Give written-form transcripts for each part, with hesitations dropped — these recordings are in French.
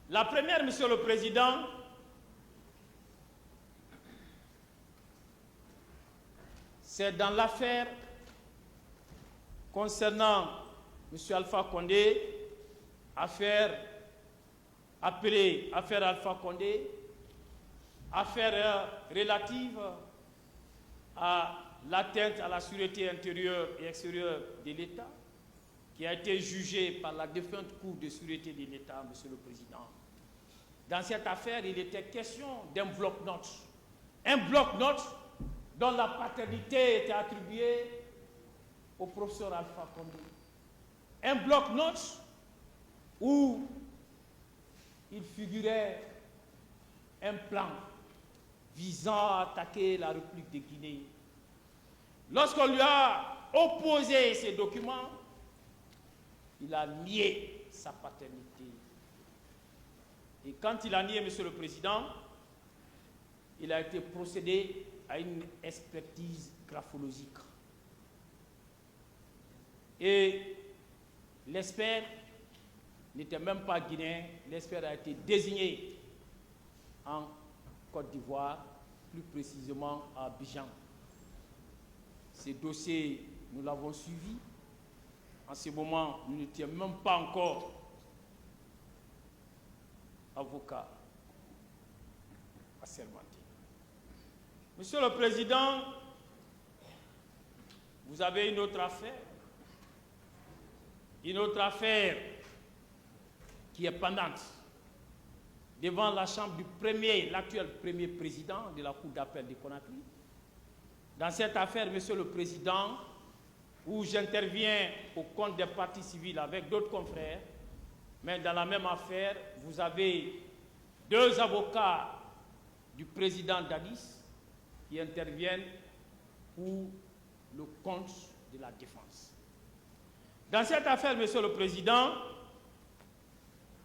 La première, Monsieur le Président, c'est dans l'affaire concernant M. Alpha Condé, affaire appelée affaire Alpha Condé, affaire relative à l'atteinte à la sûreté intérieure et extérieure de l'État, qui a été jugée par la défunte Cour de sûreté de l'État, Monsieur le Président. Dans cette affaire, il était question d'un bloc-notes. Un bloc-notes dont la paternité était attribuée au professeur Alpha Condé. Un bloc-notes où il figurait un plan visant à attaquer la République de Guinée. Lorsqu'on lui a opposé ces documents, il a nié sa paternité. Et quand il a nié, Monsieur le Président, il a été procédé à une expertise graphologique. Et l'expert n'était même pas guinéen, l'expert a été désigné en Côte d'Ivoire, plus précisément à Abidjan. Ces dossiers, nous l'avons suivi. En ce moment, nous n'étions même pas encore avocats assermentés. Monsieur le Président, vous avez une autre affaire qui est pendante devant la chambre du l'actuel premier président de la Cour d'appel de Conakry. Dans cette affaire, Monsieur le Président, où j'interviens au compte des parties civiles avec d'autres confrères, mais dans la même affaire, vous avez deux avocats du président Dadis qui interviennent pour le compte de la défense. Dans cette affaire, Monsieur le Président,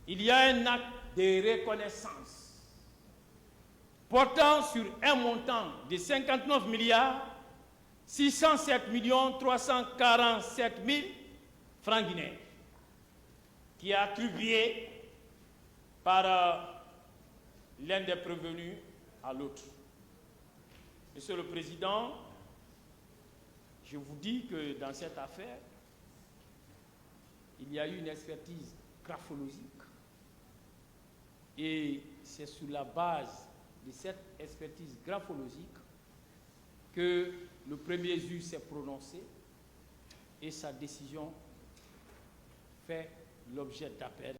il y a un acte de reconnaissance portant sur un montant de 59 milliards 607 347 000 francs guinéens qui est attribué par l'un des prévenus à l'autre. Monsieur le Président, je vous dis que dans cette affaire, il y a eu une expertise graphologique et c'est sur la base de cette expertise graphologique que le premier juge s'est prononcé et sa décision fait l'objet d'appel.